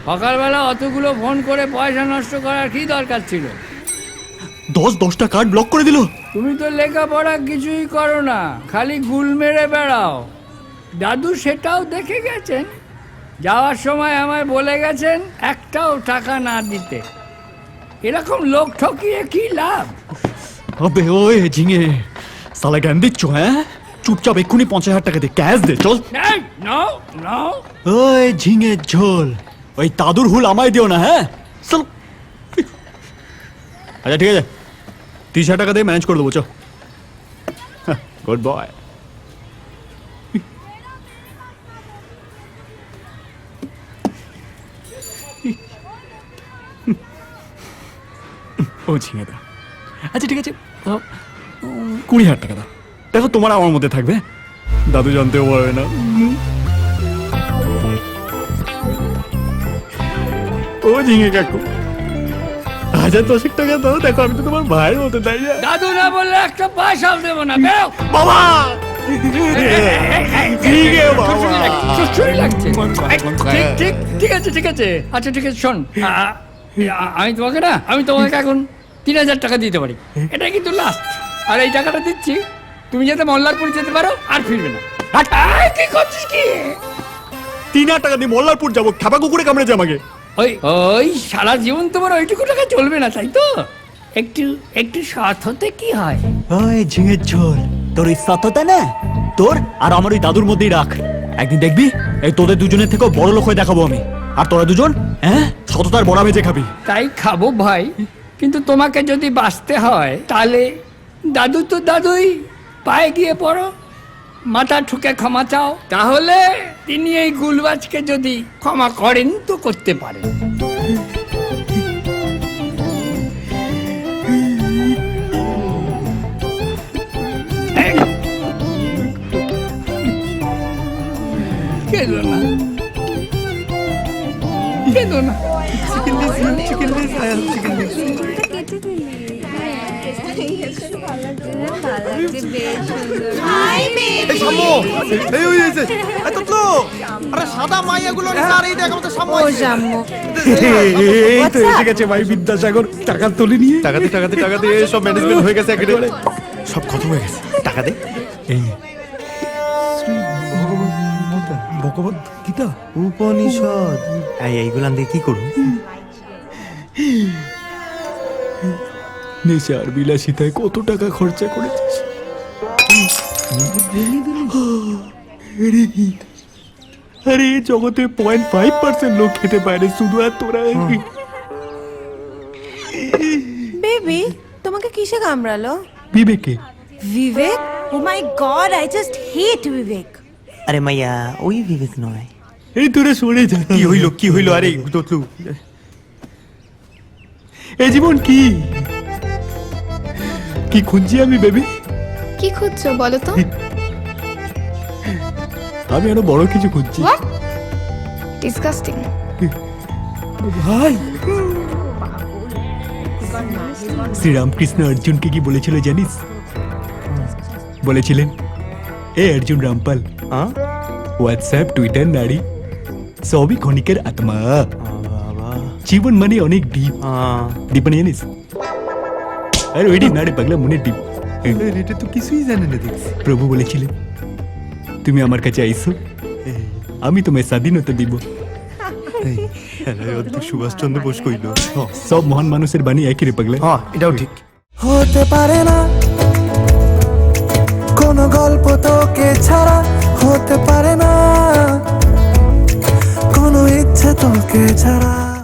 সকালবেলা অতগুলো ফোন করে পয়সা নষ্ট করার কি দরকার ছিল? 10টা কার্ড ব্লক করে দিল। তুমি তো লেখাপড়া কিছুই করো না, খালি গুল মেরে বেড়াও। দাদু সেটাও দেখে গেছেন, যাওয়ার সময় আমায় বলে গেছেন একটাও টাকা না দিতে। এরকম লোক ঠকিয়ে কি লাভ? আবে ওই ঝিঙে, সালা জ্ঞান দিচ্ছ? হ্যাঁ, চুপচাপ এক্ষুনি 50,000 টাকা দে, ক্যাশ দে, চল। নাও নাও। ওই ঝিঙে ঝোল, ওই দাদুর হুল আমায় দিও না, হ্যাঁ? চল। আচ্ছা ঠিক আছে, 30,000 টাকা দিয়ে ম্যানেজ করে দেবো, চ। Good boy. ও ঝিঙে দা, আচ্ছা ঠিক আছে, 20,000 টাকা দাও। দেখো তোমার আমার মধ্যে থাকবে, দাদু জানতেও পারবে না। ও ঝিঙে কাকু, 1010 টাকা দাও, দেখো আমি তো তোমার ভাইয়ের মতো, তাই না? দাদু না বললে একটা পয়সাও দেবো না, বেরো। বাবা ঝিঙে বাবা, চুরি লাগছে। ঠিক ঠিক আছে, ঠিক আছে, আচ্ছা ঠিক আছে, শোন, আমি তোমাকে এখন 3,000 টাকা দিতে পারি, এটা কিন্তু লাস্ট। আর এই টাকাটা দিচ্ছি, তুমি যাতে মল্লারপুর যেতে পারো আর ফিরবে না। কি করছিস কি? 3,000 টাকা দিয়ে মোল্লারপুর যাবো, খাবা কুকুরে কামড়েছে আমাকে। ওই ওই সারা জীবন তোমার ওইটুকু টাকা চলবে না, তাই তো? একটু একটু সৎ হতে কি হয়? ওই ঝিঙের ঝোল, তোর এই সততা না, তোর আর আমার ওই দাদুর মধ্যেই রাখ। একদিন দেখবি এই তোদের দুজনের থেকেও বড় লোক হয়ে দেখাবো আমি, আর তোরা দুজন হ্যাঁ সততার বড়া ভেজে খাবি। তাই খাবো ভাই, কিন্তু তোমাকে যদি বাঁচতে হয় তাহলে দাদু তো দাদুই, পায়ে গিয়ে পড়ো, মাথা ঠুকে ক্ষমা চাও, তাহলে তিনি এই গুলবাজকে যদি ক্ষমা করেন তো করতে পারেন। কেঁদো না, কেঁদো না। ভাই বিদ্যাসাগর টাকা তুলে নিয়ে টাকা দিয়ে সব ম্যানেজমেন্ট হয়ে গেছে, একেবারে সব খতম হয়ে গেছে। টাকা দে। এই ভগবত গীতা, উপনিষদ, এইগুলান দিয়ে কি করবো? নেশার বিলাসিতায় কত টাকা খরচা করেছিস। আরে জগতে 0.5% লোক খেতে পারে, শুধু আর তোরা। বেবি, তোমাকে কিসে কামড়ালো? বিবেকে। বিবেক? ও মাই গড, আই জাস্ট হেট বিবেক। আরে মাইয়া, ওই বিবেক নয়। এই তোরা সরে যা। কি হইলো? আরে তোতলু, এই জীবন কি কি খুঁজছি আমি বেবি? কি খুঁজছো বলো তো? আমি আরো বড় কিছু খুঁজছি। ডিসকাস্টিং। ভাই, শ্রীরামকৃষ্ণ অর্জুনকে কি বলেছিল জানিস? বলেছিলেন, এ অর্জুন রামপাল, হোয়াটসঅ্যাপ, টুইটার, নারী সবই ক্ষণিকের আত্মা। জীবন মানে অনেক ডিপ। ডিপ মানে জানিস? আরে ওইটি না রে পাগলা, মনে ডিপ। এটা তো কিছুই জানে না দেখছি। প্রভু বলেছিলেন, তুমি আমার কাছে আইসো, আমি তোমায় স্বাধীনতা দিব। সুভাষচন্দ্র বোস কইল। সব মহান মানুষের বাণী একই রে পাগলা। হ্যাঁ, এটাও ঠিক। হতে পারে না কোন গল্প তোকে ছাড়া